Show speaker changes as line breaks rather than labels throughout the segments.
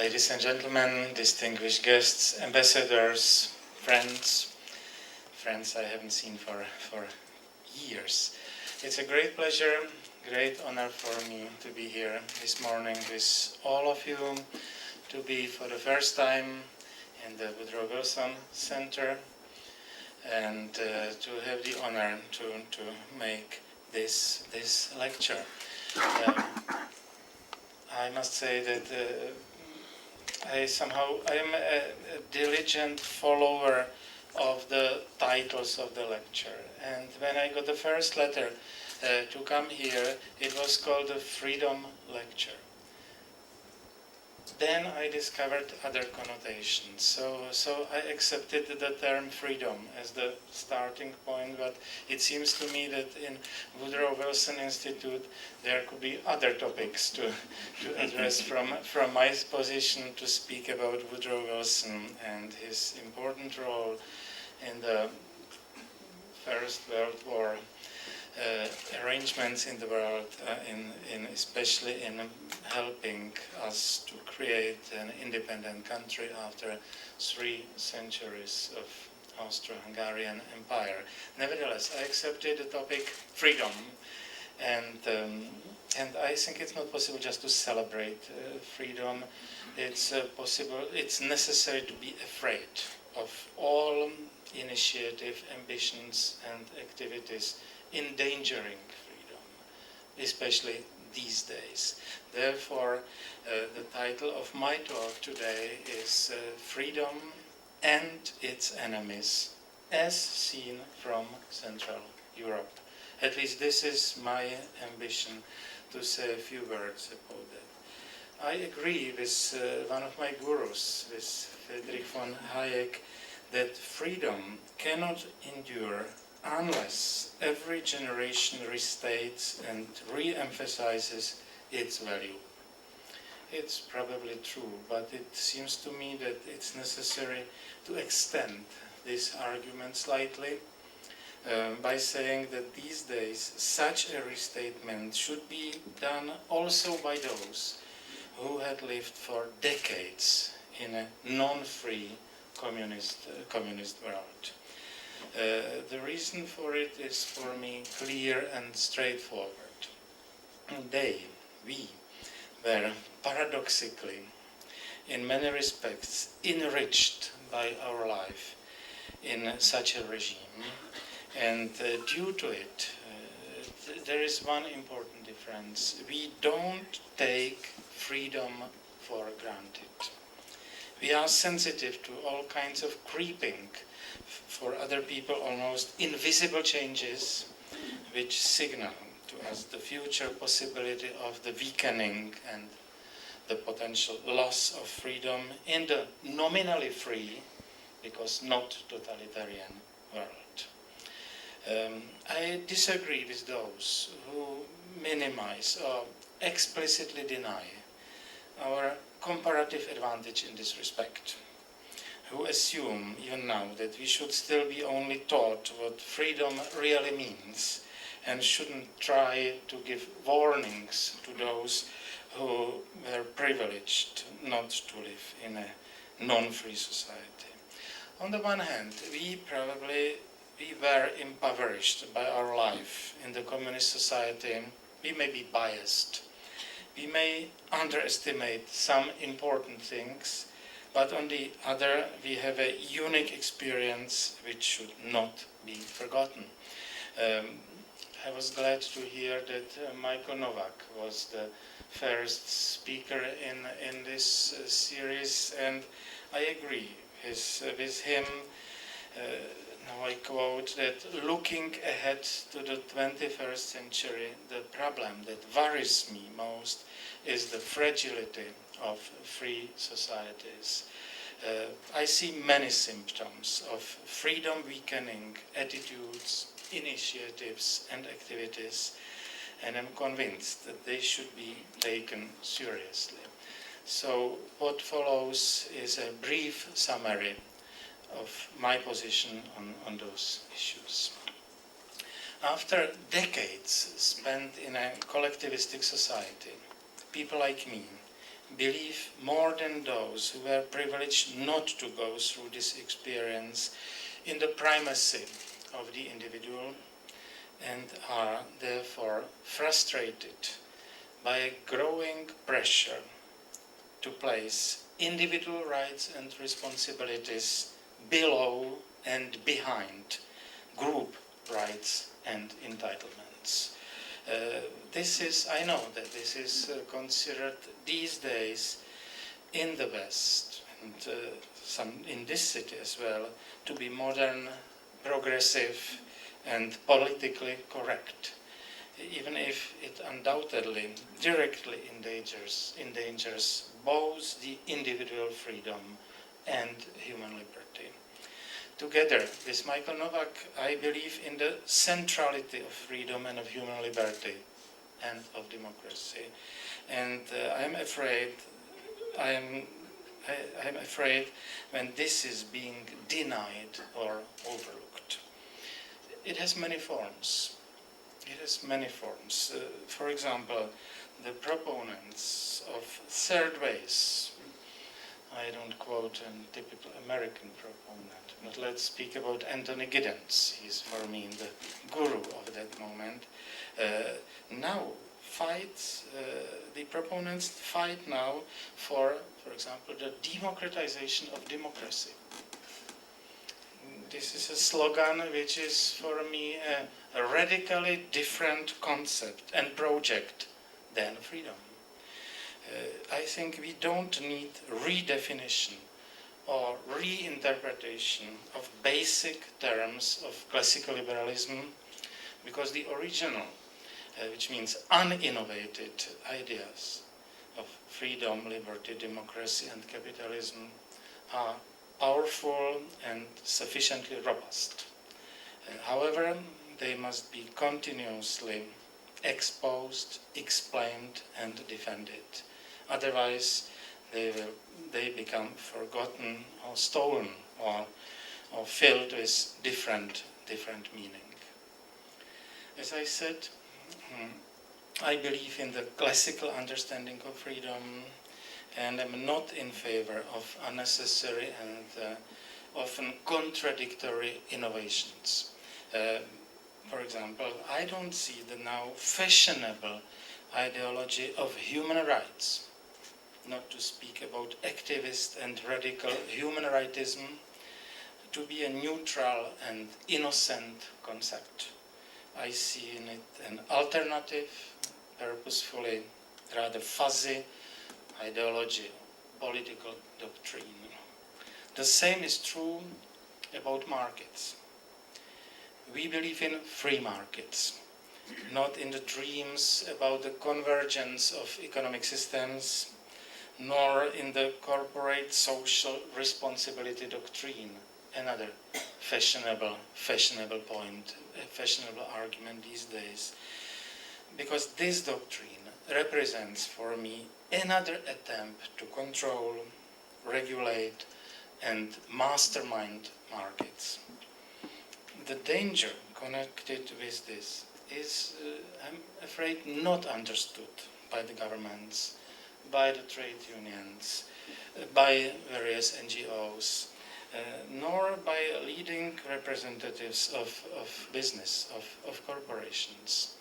Ladies and gentlemen, distinguished guests, ambassadors, friends I haven't seen for years. It's a great pleasure, great honor for me to be here this morning with all of you, to be for the first time in the Woodrow Wilson Center, and to have the honor to make this lecture. I must say that I am a diligent follower of the titles of the lecture, and when I got the first letter to come here, it was called the Freedom Lecture. Then I discovered other connotations, so I accepted the term freedom as the starting point, but it seems to me that in Woodrow Wilson Institute there could be other topics to address from my position to speak about Woodrow Wilson and his important role in the First World War arrangements in the world, especially in helping us to create an independent country after 3 centuries of Austro-Hungarian Empire. Nevertheless, I accepted the topic freedom, and I think it's not possible just to celebrate freedom. It's necessary to be afraid of all initiative, ambitions, and activities endangering freedom, especially these days. Therefore, the title of my talk today is Freedom and Its Enemies as Seen from Central Europe. At least this is my ambition, to say a few words about that. I agree with one of my gurus, with Friedrich von Hayek, that freedom cannot endure unless every generation restates and re-emphasizes its value. It's probably true, but it seems to me that it's necessary to extend this argument slightly by saying that these days such a restatement should be done also by those who had lived for decades in a non-free communist world. The reason for it is for me clear and straightforward. We were paradoxically, in many respects, enriched by our life in such a regime, and due to it, there is one important difference. We don't take freedom for granted. We are sensitive to all kinds of creeping, for other people almost invisible changes, which signal to us the future possibility of the weakening and the potential loss of freedom in the nominally free, because not totalitarian, world. I disagree with those who minimize or explicitly deny our comparative advantage in this respect, who assume even now that we should still be only taught what freedom really means and shouldn't try to give warnings to those who were privileged not to live in a non-free society. On the one hand, we were impoverished by our life in the communist society. We may be biased. We may underestimate some important things, but on the other, we have a unique experience which should not be forgotten. I was glad to hear that Michael Novak was the first speaker in this series, and I agree with him. Now I quote that looking ahead to the 21st century, the problem that worries me most is the fragility of free societies. I see many symptoms of freedom weakening attitudes, initiatives and activities, and I'm convinced that they should be taken seriously. So what follows is a brief summary of my position on those issues. After decades spent in a collectivistic society, people like me believe more than those who were privileged not to go through this experience in the primacy of the individual, and are therefore frustrated by a growing pressure to place individual rights and responsibilities below and behind group rights and entitlements. I know that this is considered these days in the West, and some in this city as well, to be modern, progressive, and politically correct, even if it undoubtedly directly endangers both the individual freedom and human liberty. Together with Michael Novak, I believe in the centrality of freedom and of human liberty and of democracy. And I'm afraid when this is being denied or overlooked. It has many forms. For example, the proponents of third ways. I don't quote a typical American proponent, but let's speak about Anthony Giddens. He's, for me, the guru of that moment. The proponents fight now for example, the democratization of democracy. This is a slogan which is, for me, a radically different concept and project than freedom. I think we don't need redefinition or reinterpretation of basic terms of classical liberalism, because the original, which means uninnovated ideas of freedom, liberty, democracy, and capitalism are powerful and sufficiently robust. However, they must be continuously exposed, explained, and defended. Otherwise, they become forgotten or stolen or filled with different meaning. As I said, I believe in the classical understanding of freedom, and am not in favor of unnecessary and often contradictory innovations. For example, I don't see the now fashionable ideology of human rights, not to speak about activist and radical human rightism, to be a neutral and innocent concept. I see in it an alternative, purposefully rather fuzzy ideology, political doctrine. The same is true about markets. We believe in free markets, not in the dreams about the convergence of economic systems, nor in the corporate social responsibility doctrine, another fashionable point, a fashionable argument these days. Because this doctrine represents for me another attempt to control, regulate, and mastermind markets. The danger connected with this is, I'm afraid, not understood by the governments, by the trade unions, by various NGOs, nor by leading representatives of business, of corporations.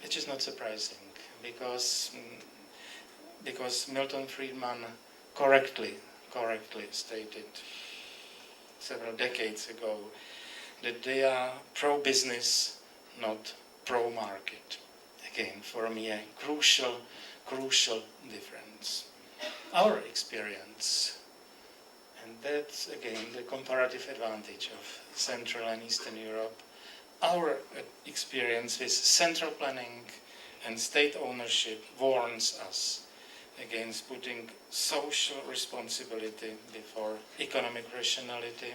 Which is not surprising, because Milton Friedman correctly stated several decades ago that they are pro-business, not pro-market. Again, for me, a crucial difference. Our experience, and that's again the comparative advantage of Central and Eastern Europe, our experience with central planning and state ownership warns us against putting social responsibility before economic rationality,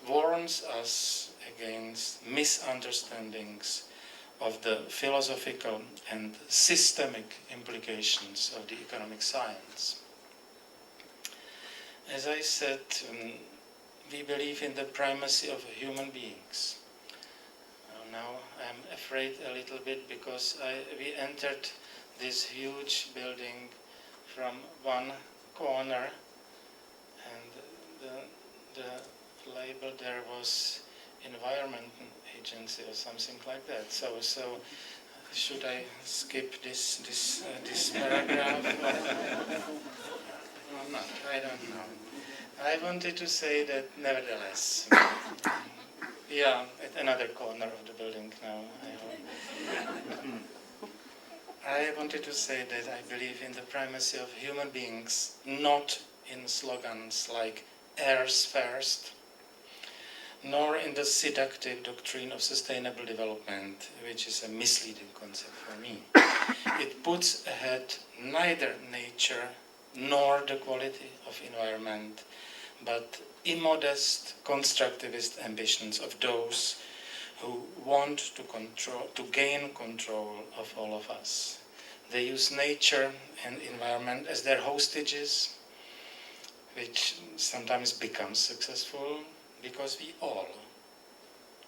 warns us against misunderstandings of the philosophical and systemic implications of the economic science. As I said, we believe in the primacy of human beings. Now I'm afraid a little bit, because we entered this huge building from one corner, and the label there was Environment Agency or something like that. So should I skip this paragraph? Or not? I don't know. I wanted to say that nevertheless, yeah, at another corner of the building now, I hope. I wanted to say that I believe in the primacy of human beings, not in slogans like heirs first, nor in the seductive doctrine of sustainable development, which is a misleading concept for me. It puts ahead neither nature nor the quality of environment, but immodest constructivist ambitions of those who want to gain control of all of us. They use nature and environment as their hostages, which sometimes becomes successful because we all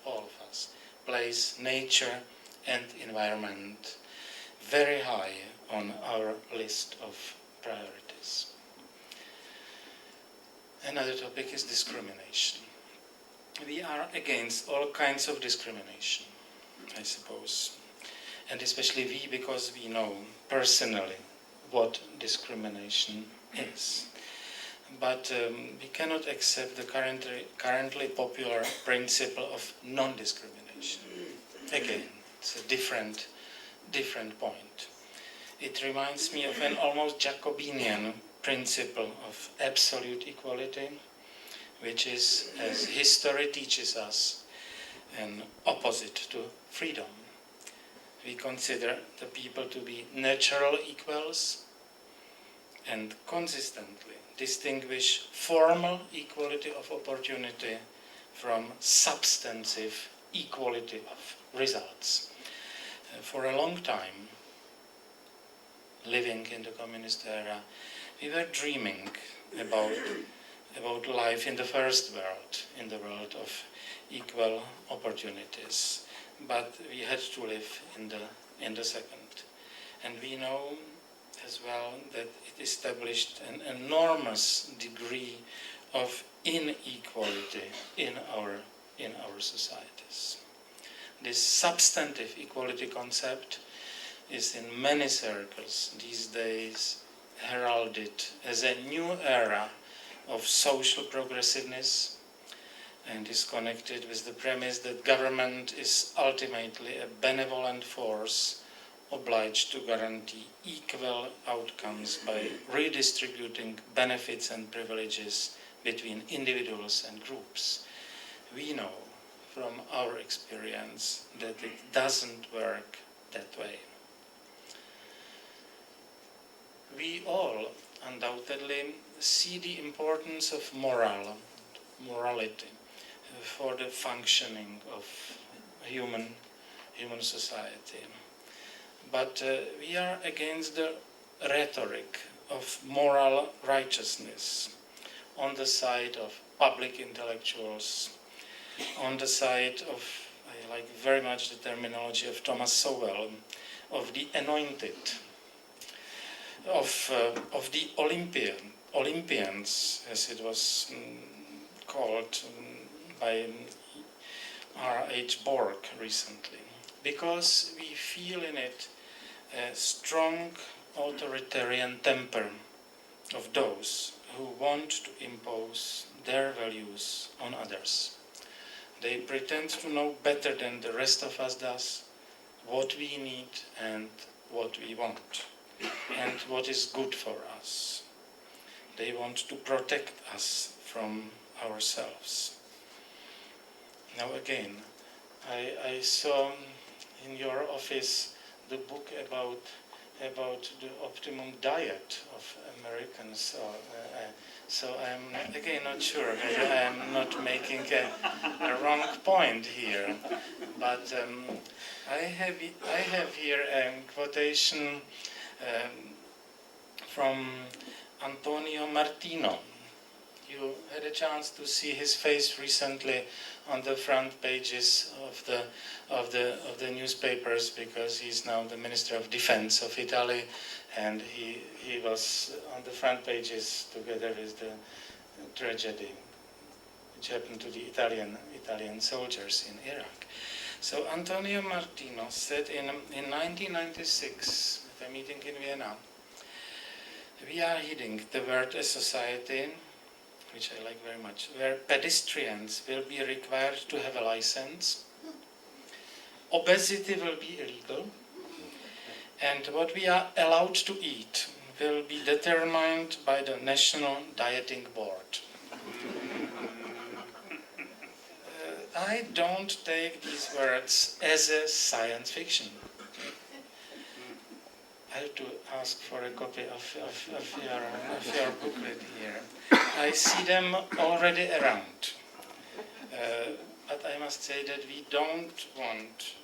of us, place nature and environment very high on our list of priorities. Another topic is discrimination. We are against all kinds of discrimination, I suppose, and especially we, because we know personally what discrimination is. But we cannot accept the currently popular principle of non-discrimination. Again, it's a different point. It reminds me of an almost Jacobinian principle of absolute equality, which is, as history teaches us, an opposite to freedom. We consider the people to be natural equals and consistently distinguish formal equality of opportunity from substantive equality of results. For a long time, living in the communist era, we were dreaming about life in the first world, in the world of equal opportunities. But we had to live in the second. And we know as well that it established an enormous degree of inequality in our societies. This substantive equality concept is in many circles these days heralded as a new era of social progressiveness, and is connected with the premise that government is ultimately a benevolent force obliged to guarantee equal outcomes by redistributing benefits and privileges between individuals and groups. We know from our experience that it doesn't work that way. We all undoubtedly see the importance of morality for the functioning of human society. But we are against the rhetoric of moral righteousness on the side of public intellectuals, on the side of, I like very much the terminology of Thomas Sowell, of the anointed, of the Olympians, as it was called by R.H. Borg recently, because we feel in it a strong authoritarian temper of those who want to impose their values on others. They pretend to know better than the rest of us does what we need and what we want, and what is good for us. They want to protect us from ourselves. Now again, I saw in your office the book about the optimum diet of Americans. So I'm again not sure whether I'm not making a wrong point here. But I have here a quotation from Antonio Martino. you had a chance to see his face recently on the front pages of the newspapers, because he's now the Minister of Defense of Italy, and he was on the front pages together with the tragedy which happened to the Italian soldiers in Iraq. So Antonio Martino said in 1996 at a meeting in Vienna, "We are heading toward a society," which I like very much, "where pedestrians will be required to have a license, obesity will be illegal, and what we are allowed to eat will be determined by the National Dieting Board." I don't take these words as a science fiction. I have to ask for a copy of your booklet here. I see them already around. But I must say that we don't want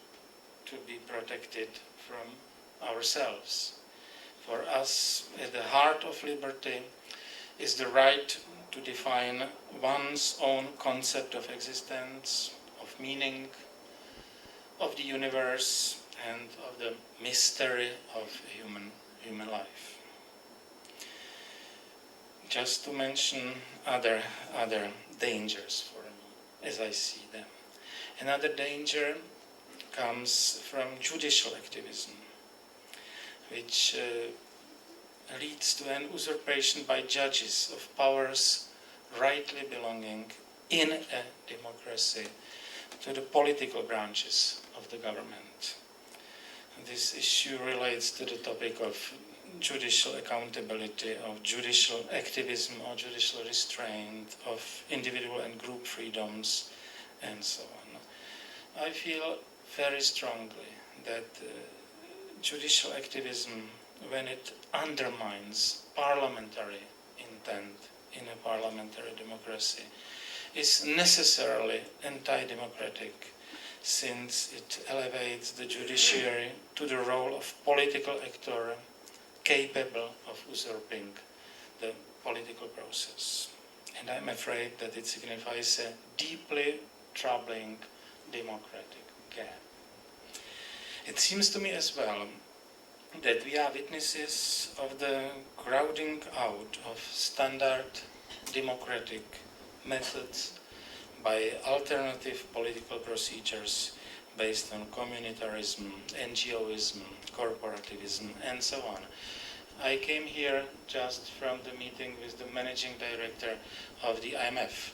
to be protected from ourselves. For us, at the heart of liberty is the right to define one's own concept of existence, of meaning, of the universe, and of the mystery of human life. Just to mention other dangers for me, as I see them. Another danger comes from judicial activism, which leads to an usurpation by judges of powers rightly belonging in a democracy to the political branches of the government. This issue relates to the topic of judicial accountability, of judicial activism or judicial restraint, of individual and group freedoms, and so on. I feel very strongly that judicial activism, when it undermines parliamentary intent in a parliamentary democracy, is necessarily anti-democratic, since it elevates the judiciary to the role of political actor capable of usurping the political process. And I'm afraid that it signifies a deeply troubling democratic gap. It seems to me as well that we are witnesses of the crowding out of standard democratic methods by alternative political procedures based on communitarism, NGOism, corporativism, and so on. I came here just from the meeting with the managing director of the IMF.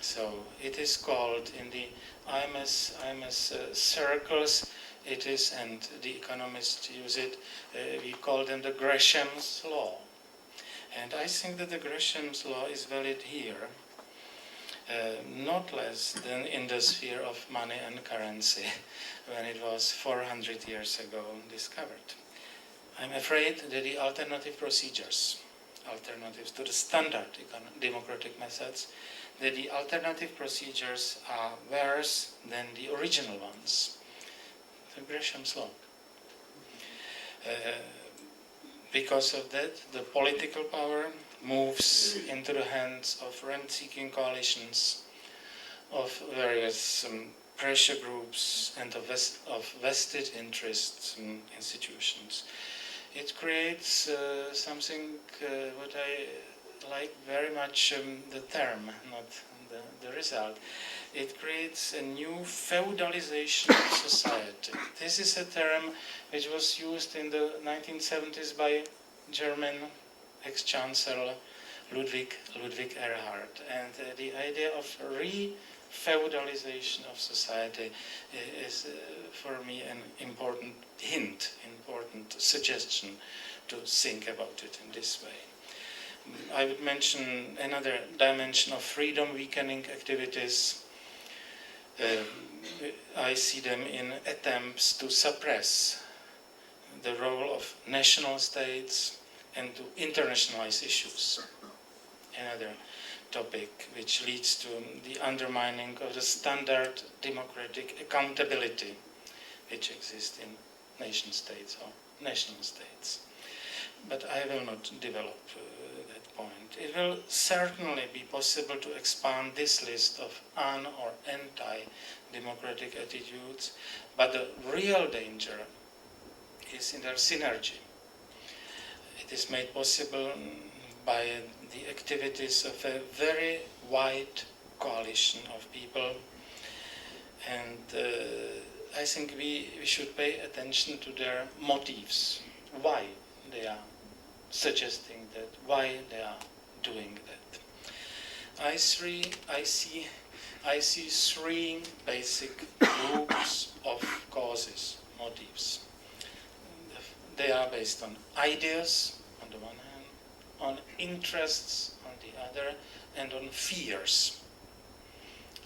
So it is called in the IMS circles, it is, and the economists use it, we call them the Gresham's law. And I think that the Gresham's law is valid here, not less than in the sphere of money and currency, when it was 400 years ago discovered. I'm afraid that the alternative procedures, alternatives to the standard democratic methods, that the alternative procedures are worse than the original ones. The Gresham's law. Because of that, the political power moves into the hands of rent-seeking coalitions, of various pressure groups, and of vested interests in institutions. It creates something what I like very much, the term, not the result. It creates a new feudalization of society. This is a term which was used in the 1970s by German ex-chancellor Ludwig Erhard. And the idea of re-feudalization of society is for me an important hint, important suggestion to think about it in this way. I would mention another dimension of freedom weakening activities. I see them in attempts to suppress the role of national states and to internationalize issues. Another topic which leads to the undermining of the standard democratic accountability which exists in nation states or national states. But I will not develop that point. It It will certainly be possible to expand this list of un- or anti-democratic attitudes, but the real danger is in their synergy. It is made possible by the activities of a very wide coalition of people, and I think we should pay attention to their motives, why they are suggesting that, why they are doing that. I see three basic groups of causes, motives. They are based on ideas on the one hand, on interests on the other, and on fears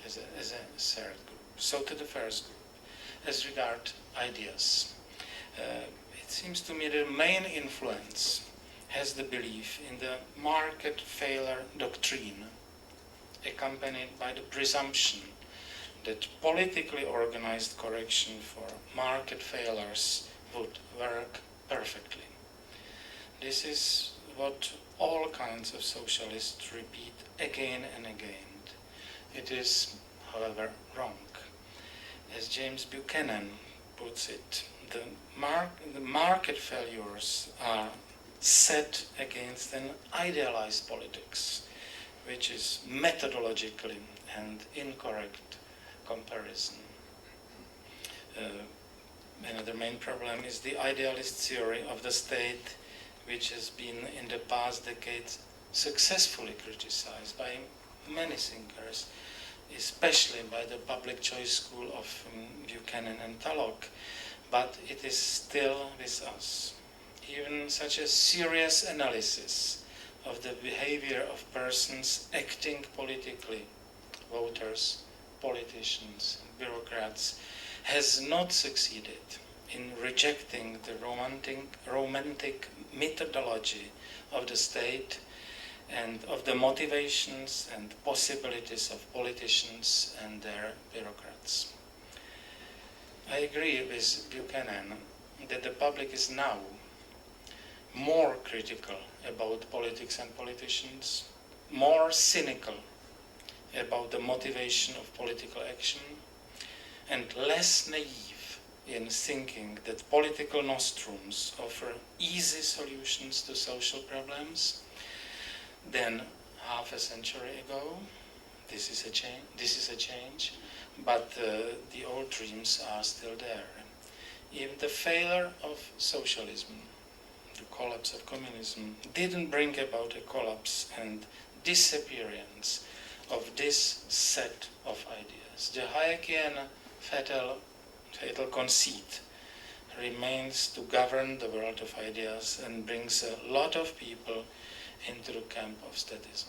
as a third group. So to the first group, as regard ideas. It seems to me the main influence has the belief in the market failure doctrine, accompanied by the presumption that politically organized correction for market failures would work perfectly. This is what all kinds of socialists repeat again and again. It is, however, wrong. As James Buchanan puts it, the market failures are set against an idealized politics, which is methodologically and incorrect comparison. Another main problem is the idealist theory of the state, which has been in the past decades successfully criticized by many thinkers, especially by the public choice school of Buchanan and Tallock, but it is still with us. Even such a serious analysis of the behavior of persons acting politically, voters, politicians, bureaucrats, has not succeeded in rejecting the romantic methodology of the state and of the motivations and possibilities of politicians and their bureaucrats. I agree with Buchanan that the public is now more critical about politics and politicians, more cynical about the motivation of political action, and less naive in thinking that political nostrums offer easy solutions to social problems than half a century ago. This is a change, but the old dreams are still there. Even the failure of socialism, the collapse of communism, didn't bring about a collapse and disappearance of this set of ideas. The Hayekian fatal conceit remains to govern the world of ideas and brings a lot of people into the camp of statism.